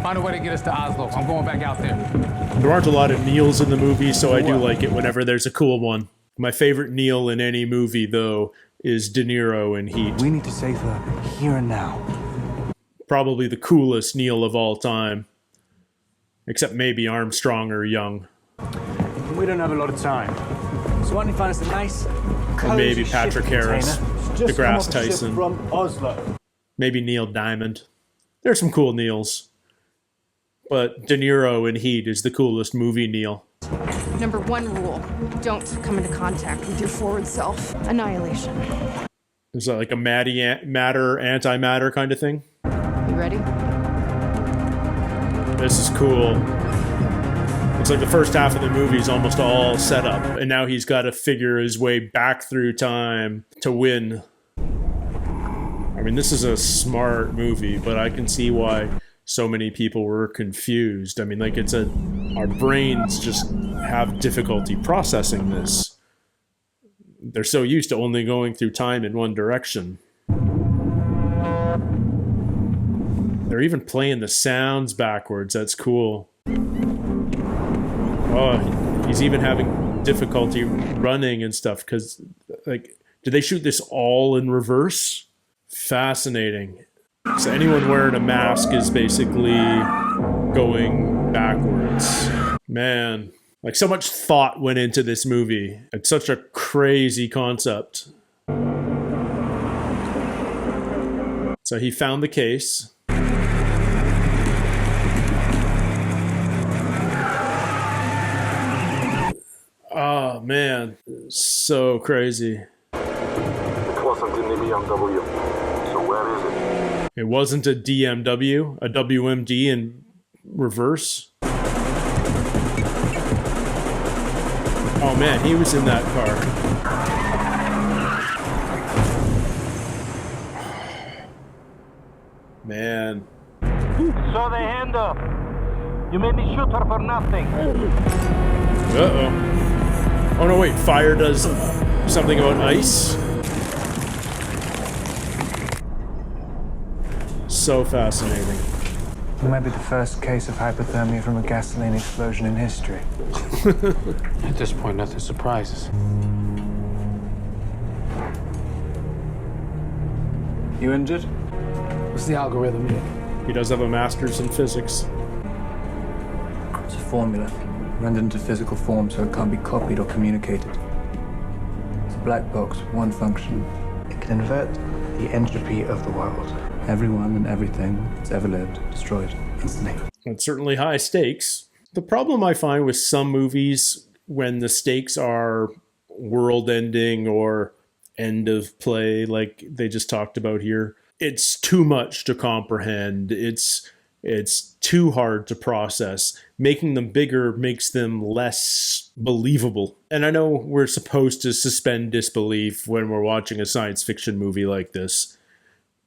Find a way to get us to Oslo. I'm going back out there. There aren't a lot of Neils in the movie, so I do like it whenever there's a cool one. My favorite Neil in any movie, though, is De Niro in Heat. We need to save her here and now. Probably the coolest Neil of all time. Except maybe Armstrong or Young. We don't have a lot of time. So why don't you find us a nice, or maybe Patrick Harris, DeGrasse Tyson. From Oslo. Maybe Neil Diamond. There's some cool Neils. But De Niro in Heat is the coolest movie Neil. Number 1 rule, don't come into contact with your forward self. Annihilation. Is that like a matter, antimatter kind of thing? You ready? This is cool. It's like the first half of the movie is almost all set up, and now he's got to figure his way back through time to win. I mean, this is a smart movie, but I can see why so many people were confused. I mean, like, our brains just have difficulty processing this. They're so used to only going through time in one direction. They're even playing the sounds backwards. That's cool. Oh, he's even having difficulty running and stuff because, like, did they shoot this all in reverse? Fascinating. So anyone wearing a mask is basically going backwards. Man, like, so much thought went into this movie. It's such a crazy concept. So he found the case. Oh, man. So crazy. It wasn't in the BMW. So where is it? It wasn't a DMW, a WMD in reverse. Oh, man, he was in that car. Man. So they hand up. You made me shoot her for nothing. Uh-oh. Oh, no, wait. Fire does something about ice? So fascinating. It might be the first case of hypothermia from a gasoline explosion in history. At this point, nothing surprises. You injured? What's the algorithm here? He does have a master's in physics. It's a formula, rendered into physical form so it can't be copied or communicated. It's a black box, one function. It can invert the entropy of the world. Everyone and everything that's ever lived, destroyed instantly. It's certainly high stakes. The problem I find with some movies when the stakes are world-ending or end of play, like they just talked about here, it's too much to comprehend. It's too hard to process. Making them bigger makes them less believable. And I know we're supposed to suspend disbelief when we're watching a science fiction movie like this,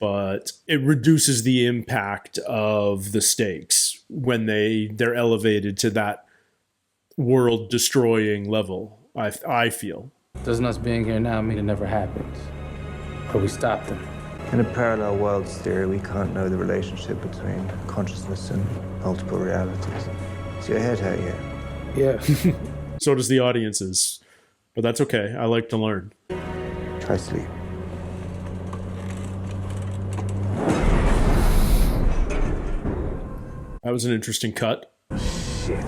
but it reduces the impact of the stakes when they're elevated to that world-destroying level, I feel. Doesn't us being here now mean it never happened? Or we stopped them? In a parallel worlds theory, we can't know the relationship between consciousness and multiple realities. Is your head hurt yet? Yeah. So does the audience's. But that's okay. I like to learn. Try sleep. That was an interesting cut. Shit.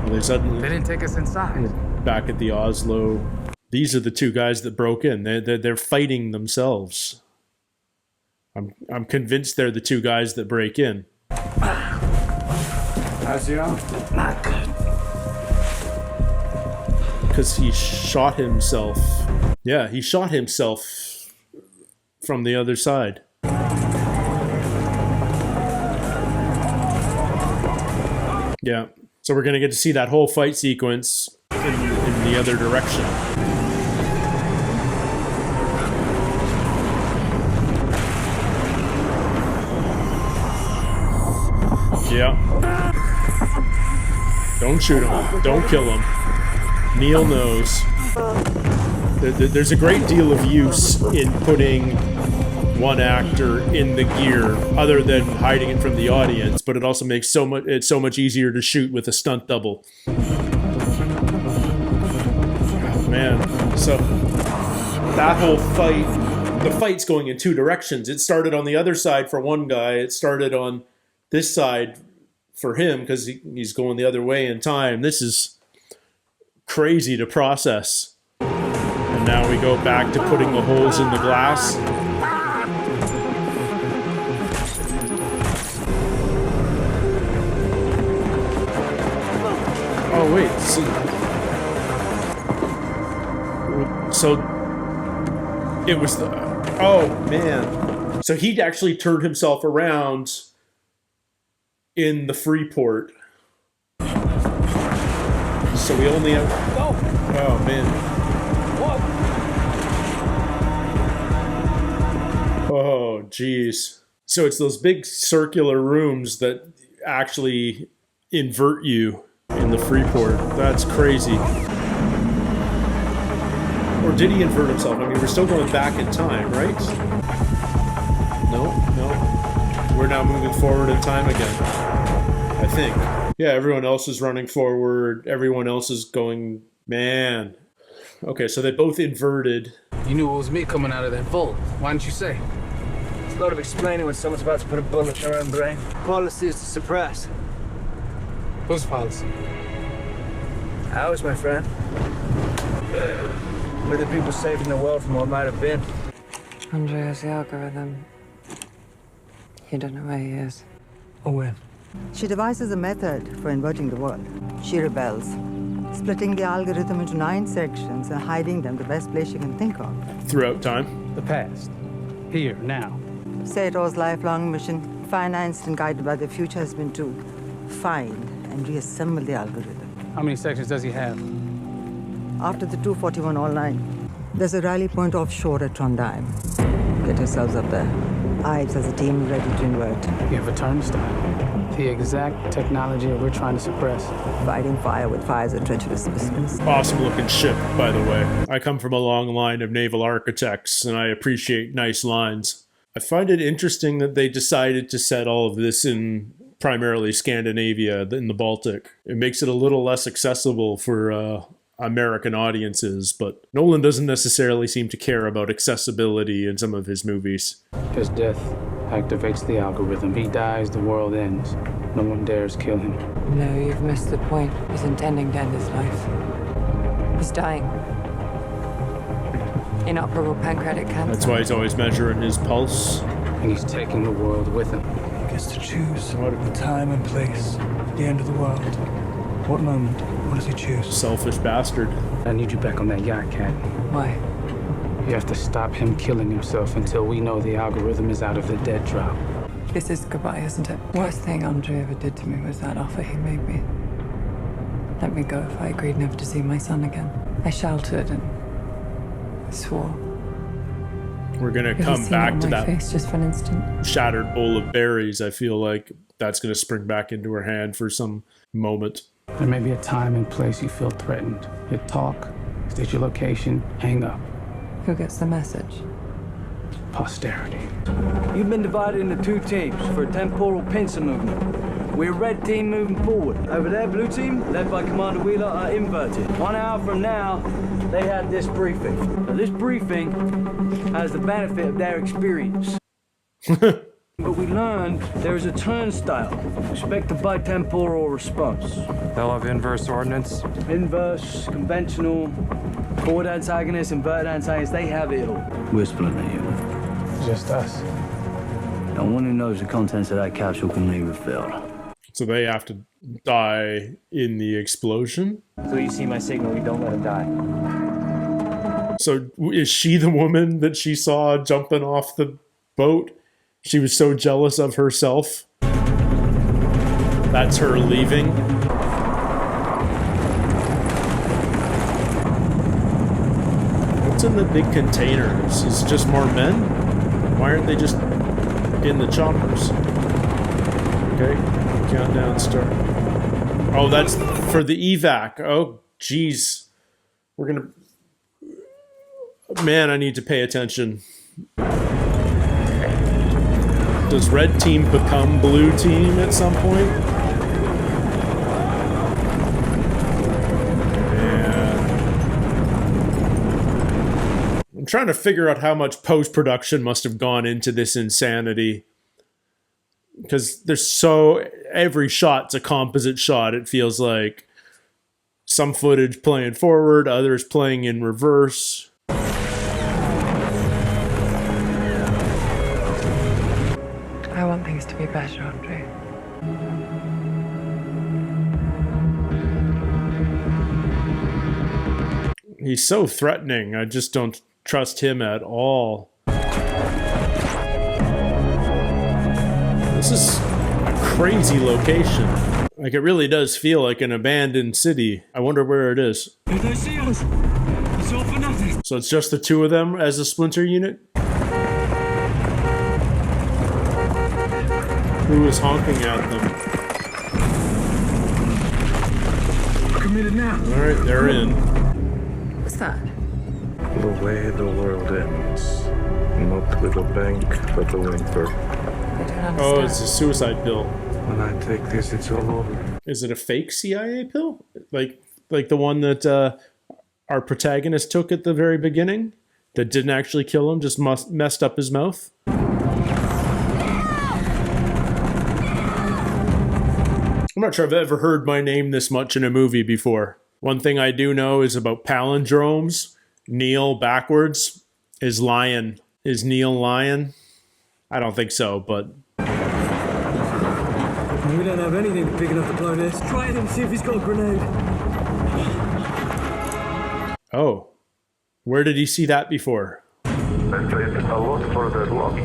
They suddenly They didn't take us inside. back at the Oslo. These are the two guys that broke in. They're fighting themselves. I'm convinced they're the two guys that break in. How's your arm? Not good. Because he shot himself. Yeah, he shot himself from the other side. Yeah. So we're going to get to see that whole fight sequence in the other direction. Yeah. Don't shoot him. Don't kill him. Neil knows. There's a great deal of use in putting one actor in the gear, other than hiding it from the audience, but it also makes it's so much easier to shoot with a stunt double. Oh, man. So that whole fight, the fight's going in two directions. It started on the other side for one guy. It started on this side for him because he's going the other way in time. This is crazy to process. And now we go back to putting the holes in the glass. Oh, wait. So it was the... Oh, man. So he'd actually turned himself around in the Freeport. So we only have... Oh, man. Oh, geez. So it's those big circular rooms that actually invert you in the Freeport. That's crazy. Or did he invert himself? I mean, we're still going back in time, right? No. We're now moving forward in time again, I think. Yeah, everyone else is running forward. Everyone else is going... Man. Okay, so they both inverted. You knew it was me coming out of that vault. Why didn't you say? It's a lot of explaining when someone's about to put a bullet in their own brain. Policy is to suppress. Whose policy? Ours, my friend. We're the people saving the world from what might have been. Andre has the algorithm. You don't know where he is. Or when. She devises a method for inverting the world. She rebels, splitting the algorithm into 9 sections and hiding them the best place she can think of. Throughout time. The past. Here, now. Sator's lifelong mission, financed and guided by the future, has been to find and reassemble the algorithm. How many sections does he have? After the 241 all 9, there's a rally point offshore at Trondheim. Get yourselves up there. Ives has a team ready to invert. You have a turnstile. The exact technology we're trying to suppress. Fighting fire with fire's a treacherous business. Awesome looking ship, by the way. I come from a long line of naval architects, and I appreciate nice lines. I find it interesting that they decided to set all of this in primarily Scandinavia, in the Baltic. It makes it a little less accessible for American audiences, but Nolan doesn't necessarily seem to care about accessibility in some of his movies. His death activates the algorithm. He dies, the world ends. No one dares kill him. No, you've missed the point. He's intending to end his life. He's dying. Inoperable pancreatic cancer. That's why he's always measuring his pulse. And he's taking the world with him. He gets to choose the time and place, the end of the world. What moment? What does he choose? Selfish bastard. I need you back on that yacht, Cat. Why? You have to stop him killing himself until we know the algorithm is out of the dead drop. This is goodbye, isn't it? Worst thing Andre ever did to me was that offer he made me. Let me go if I agreed never to see my son again. I shouted and swore. We're gonna come back to that face just for an instant. Shattered bowl of berries. I feel like that's gonna spring back into her hand for some moment. There may be a time and place you feel threatened. You talk, state your location, hang up. Who gets the message? Posterity. You've been divided into 2 teams for a temporal pincer movement. We're red team moving forward. Over there, blue team, led by Commander Wheeler, are inverted. 1 hour from now, they had this briefing. Now, this briefing has the benefit of their experience. But we learned there is a turnstile. Expect a bitemporal response. They'll have inverse ordnance? Inverse, conventional, chord antagonist, inverted antagonist, they have it all. We're splitting it. Just us. No one who knows the contents of that capsule can leave it filled. So they have to die in the explosion? So you see my signal, you don't let him die. So is she the woman that she saw jumping off the boat? She was so jealous of herself. That's her leaving. What's in the big containers? Is it just more men? Why aren't they just in the choppers? Okay, countdown start. Oh, that's for the evac. Oh, geez. We're gonna... Man, I need to pay attention. Does red team become blue team at some point? I'm trying to figure out how much post-production must have gone into this insanity. Because every shot's a composite shot, it feels like. Some footage playing forward, others playing in reverse. I want things to be better, Andre. He's so threatening. I just don't trust him at all. This is a crazy location. Like, it really does feel like an abandoned city. I wonder where it is. If they see us, it's all for nothing. So it's just the two of them as a splinter unit? Who is honking at them? We're committed now. Alright, they're in. What's that? The way the world ends. Not with a bang, but a whimper. I don't understand. Oh, it's a suicide pill. When I take this, it's all over. Is it a fake CIA pill? Like the one that our protagonist took at the very beginning? That didn't actually kill him, just messed up his mouth? I'm not sure I've ever heard my name this much in a movie before. One thing I do know is about palindromes. Neil backwards is lion. Is Neil lion? I don't think so, but... We don't have anything big enough to blow this. Try it and see if he's got a grenade. Oh. Where did he see that before? I played a lot for that lock.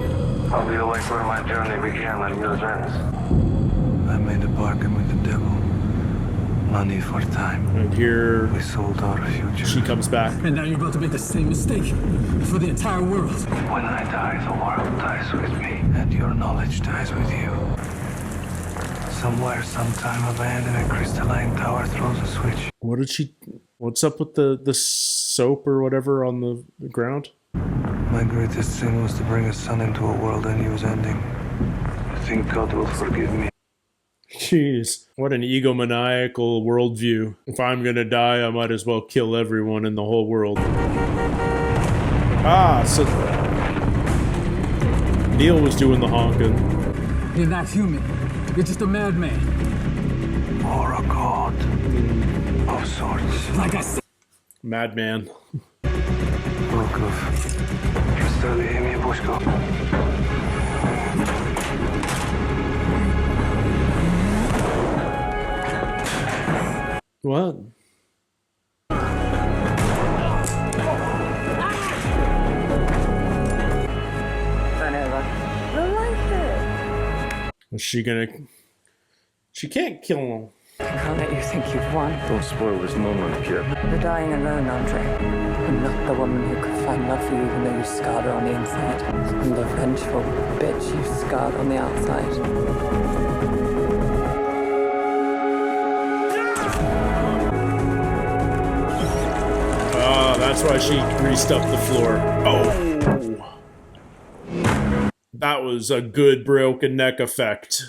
How do you like where my journey began and yours ends? I made a bargain with the devil. Money for time. And here... we sold our future. She comes back. And now you're about to make the same mistake. For the entire world. When I die, the world dies with me. And your knowledge dies with you. Somewhere, sometime, a band in a crystalline tower throws a switch. What's up with the soap or whatever on the ground? My greatest sin was to bring a son into a world I knew was ending. I think God will forgive me. Jeez, what an egomaniacal worldview. If I'm gonna die, I might as well kill everyone in the whole world. Ah, so... Neil was doing the honking. You're not human. You're just a madman. Or a god. Of sorts. Like I said. Madman. Volkov. Представляй мне пушку. What? Is she gonna... She can't kill him. I can't let you think you've won. Don't spoil this moment, kid. You're dying alone, Andre. I'm not the woman who could find love for you even though you scarred her on the inside. I'm the vengeful bitch you scarred on the outside. Ah, that's why she greased up the floor. Oh! That was a good broken neck effect.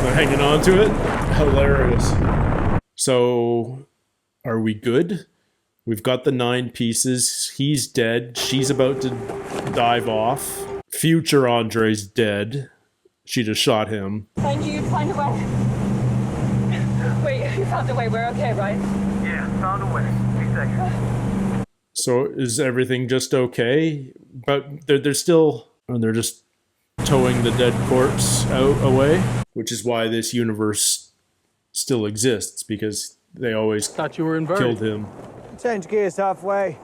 They're hanging on to it? Hilarious. So, are we good? We've got the 9 pieces. He's dead. She's about to dive off. Future Andre's dead. She just shot him. Find you, find a way. Wait, you found a way. We're okay, right? Yeah, found a way. Be safe. So is everything just okay? But they're still... they're just towing the dead corpse away? Which is why this universe still exists, because they always Thought you were inverted. killed him. Change gears halfway.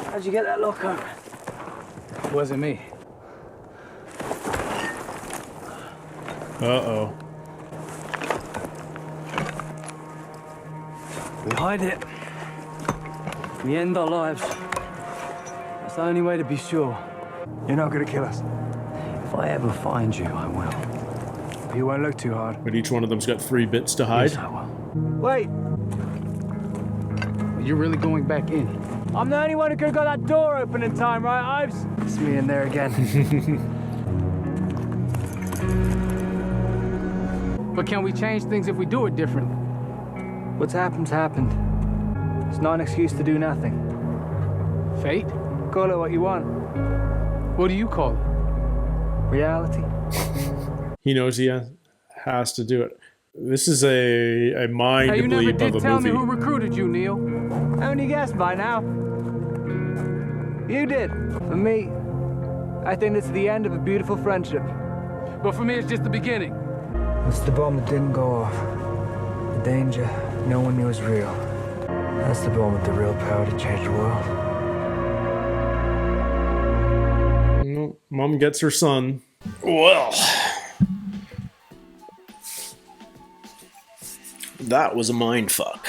How'd you get that lock open? It wasn't me. Uh-oh. We hide it. We end our lives. That's the only way to be sure. You're not gonna kill us. If I ever find you, I will. You won't look too hard. But each one of them's got 3 bits to hide. Yes, I will. Wait! Will You're really going back in? I'm the only one who could have got that door open in time, right, Ives? It's me in there again. But can we change things if we do it differently? What's happened's happened. It's not an excuse to do nothing. Fate? Call it what you want. What do you call it? Reality. He knows he has to do it. This is a mind Hey, you never bleep of did a tell movie. me who recruited you, Neil. Haven't you guessed by now? You did. For me, I think this is the end of a beautiful friendship. But for me, it's just the beginning. It's the bomb that didn't go off. The danger no one knew was real. That's the bomb with the real power to change the world. Mom gets her son. Well, that was a mindfuck.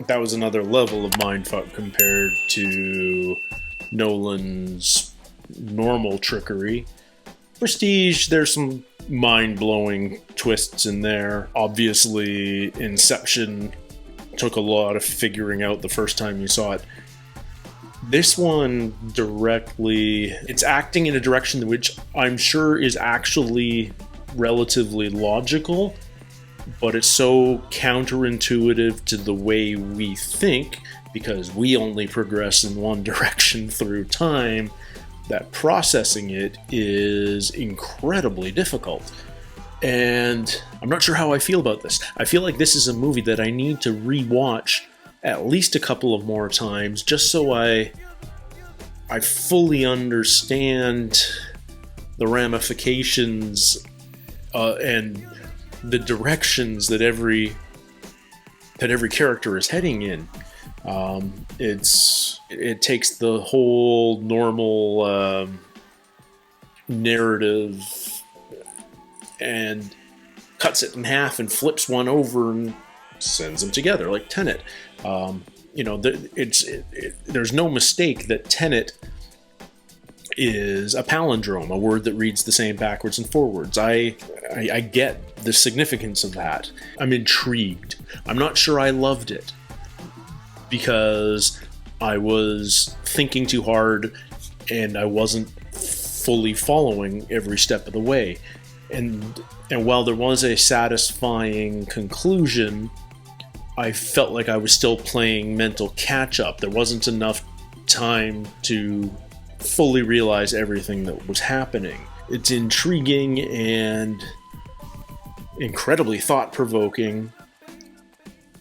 That was another level of mindfuck compared to Nolan's normal trickery. Prestige, there's some mind-blowing twists in there. Obviously, Inception took a lot of figuring out the first time you saw it. This one it's acting in a direction which I'm sure is actually relatively logical, but it's so counterintuitive to the way we think, because we only progress in one direction through time, that processing it is incredibly difficult. And I'm not sure how I feel about this. I feel like this is a movie that I need to rewatch at least a couple of more times, just so I fully understand the ramifications and the directions that every character is heading in. It takes the whole normal narrative and cuts it in half and flips one over and sends them together, like Tenet. There's no mistake that Tenet is a palindrome, a word that reads the same backwards and forwards. I get the significance of that. I'm intrigued. I'm not sure I loved it because I was thinking too hard and I wasn't fully following every step of the way. And while there was a satisfying conclusion, I felt like I was still playing mental catch-up. There wasn't enough time to fully realize everything that was happening. It's intriguing and incredibly thought-provoking,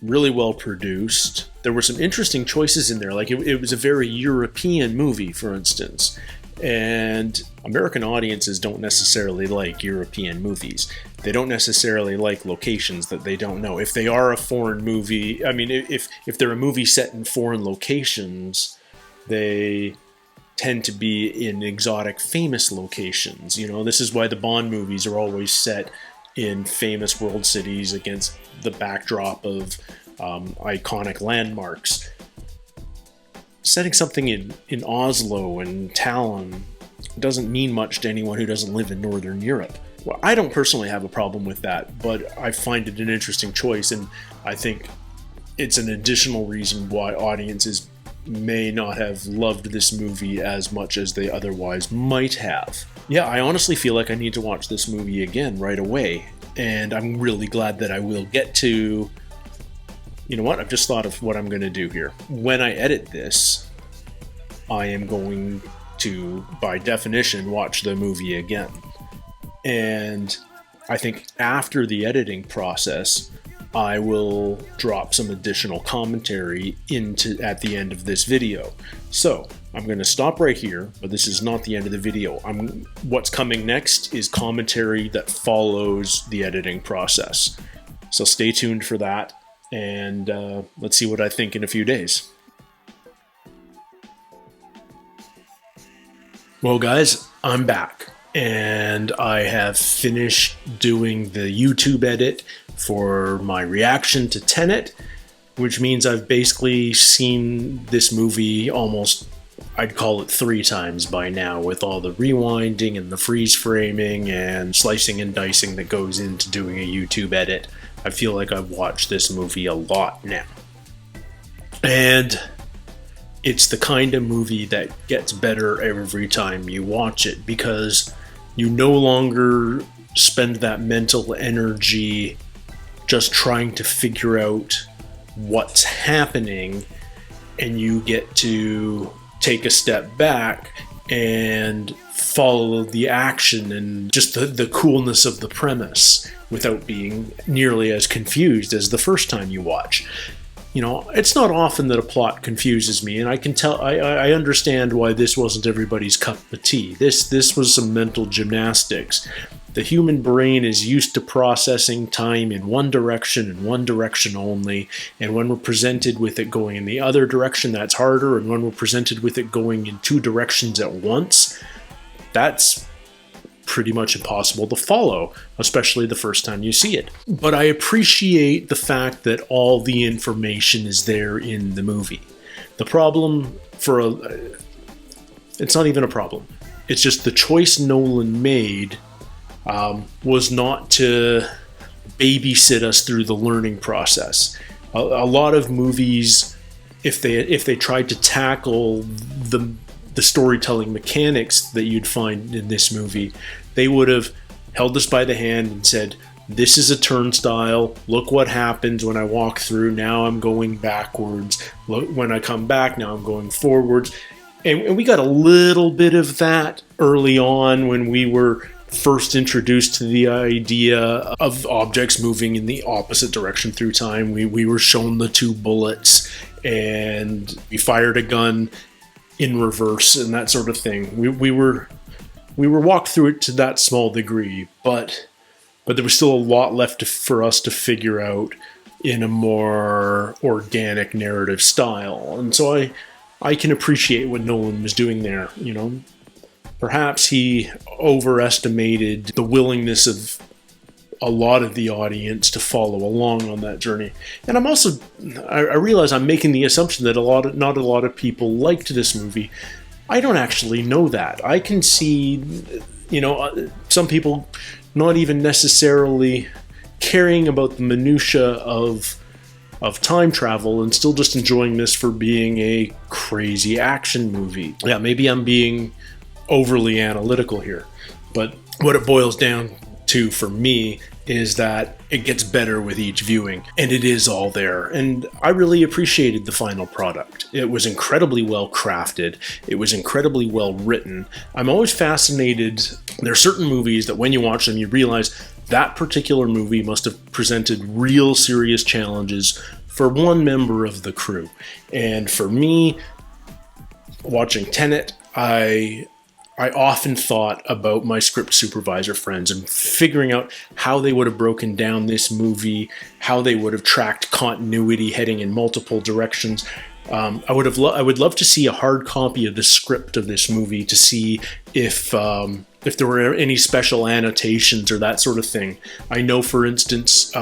really well produced. There were some interesting choices in there, like it was a very European movie, for instance. And American audiences don't necessarily like European movies. They don't necessarily like locations that they don't know. If they are a foreign movie, I mean, if they're a movie set in foreign locations, they tend to be in exotic, famous locations. You know, this is why the Bond movies are always set in famous world cities against the backdrop of iconic landmarks. Setting something in Oslo and Tallinn doesn't mean much to anyone who doesn't live in Northern Europe. Well, I don't personally have a problem with that, but I find it an interesting choice, and I think it's an additional reason why audiences may not have loved this movie as much as they otherwise might have. Yeah, I honestly feel like I need to watch this movie again right away, and I'm really glad that I will get to... You know what? I've just thought of what I'm going to do here. When I edit this, I am going to, by definition, watch the movie again. And I think after the editing process, I will drop some additional commentary at the end of this video. So I'm going to stop right here, but this is not the end of the video. What's coming next is commentary that follows the editing process. So stay tuned for that. And let's see what I think in a few days. Well, guys, I'm back. And I have finished doing the YouTube edit for my reaction to Tenet, which means I've basically seen this movie almost, I'd call it 3 times by now, with all the rewinding and the freeze framing and slicing and dicing that goes into doing a YouTube edit. I feel like I've watched this movie a lot now. And it's the kind of movie that gets better every time you watch it, because you no longer spend that mental energy just trying to figure out what's happening, and you get to take a step back and follow the action and just the coolness of the premise without being nearly as confused as the first time you watch. You know, it's not often that a plot confuses me, and I can tell, I understand why this wasn't everybody's cup of tea. This was some mental gymnastics. The human brain is used to processing time in one direction and one direction only, and when we're presented with it going in the other direction, that's harder, and when we're presented with it going in two directions at once, that's pretty much impossible to follow, especially the first time you see it. But I appreciate the fact that all the information is there in the movie. The problem it's not even a problem. It's just the choice Nolan made was not to babysit us through the learning process. A lot of movies, if they tried to tackle the storytelling mechanics that you'd find in this movie, they would have held us by the hand and said, this is a turnstile, look what happens when I walk through, now I'm going backwards, look, when I come back, now I'm going forwards. And we got a little bit of that early on when we were first introduced to the idea of objects moving in the opposite direction through time. We were shown the two bullets, and we fired a gun in reverse and that sort of thing. We were walked through it to that small degree, but there was still a lot left for us to figure out in a more organic narrative style. And so I can appreciate what Nolan was doing there. You know, perhaps he overestimated the willingness of a lot of the audience to follow along on that journey. And I'm also, I realize I'm making the assumption that not a lot of people liked this movie. I don't actually know that. I can see, you know, some people not even necessarily caring about the minutia of time travel and still just enjoying this for being a crazy action movie. Yeah, maybe I'm being overly analytical here, but what it boils down to for me is that it gets better with each viewing, and it is all there. And I really appreciated the final product. It was incredibly well crafted. It was incredibly well written. I'm always fascinated. There are certain movies that when you watch them, you realize that particular movie must have presented real serious challenges for one member of the crew. And for me, watching Tenet, I often thought about my script supervisor friends and figuring out how they would have broken down this movie, how they would have tracked continuity heading in multiple directions. I would love to see a hard copy of the script of this movie to see if there were any special annotations or that sort of thing. I know, for instance,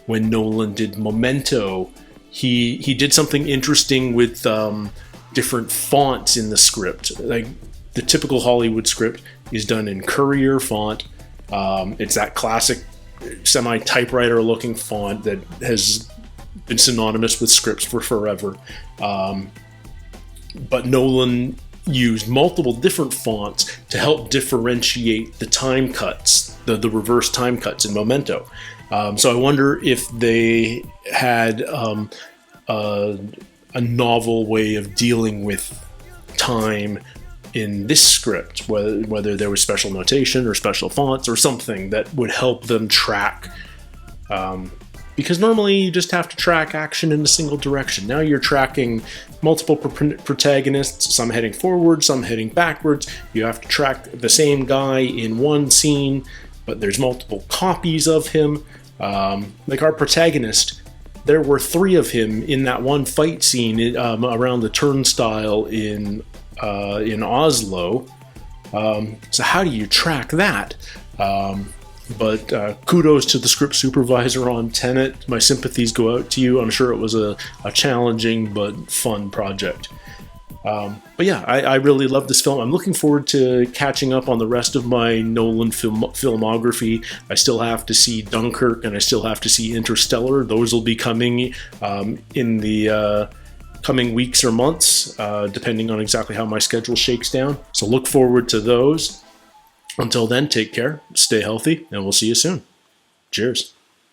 when Nolan did Memento, he did something interesting with different fonts in the script. Like, the typical Hollywood script is done in Courier font. It's that classic semi-typewriter looking font that has been synonymous with scripts for forever. But Nolan used multiple different fonts to help differentiate the time cuts, the reverse time cuts in Memento. So I wonder if they had a novel way of dealing with time in this script, whether there was special notation or special fonts or something that would help them track. Because normally you just have to track action in a single direction. Now you're tracking multiple protagonists, some heading forward, some heading backwards. You have to track the same guy in one scene, but there's multiple copies of him. Like our protagonist, there were 3 of him in that one fight scene around the turnstile in Oslo. So how do you track that? But kudos to the script supervisor on Tenet. My sympathies go out to you. I'm sure it was a challenging but fun project. But yeah, I really love this film. I'm looking forward to catching up on the rest of my Nolan filmography. I still have to see Dunkirk, and I still have to see Interstellar. Those will be coming in the coming weeks or months, depending on exactly how my schedule shakes down. So look forward to those. Until then, take care, stay healthy, and we'll see you soon. Cheers.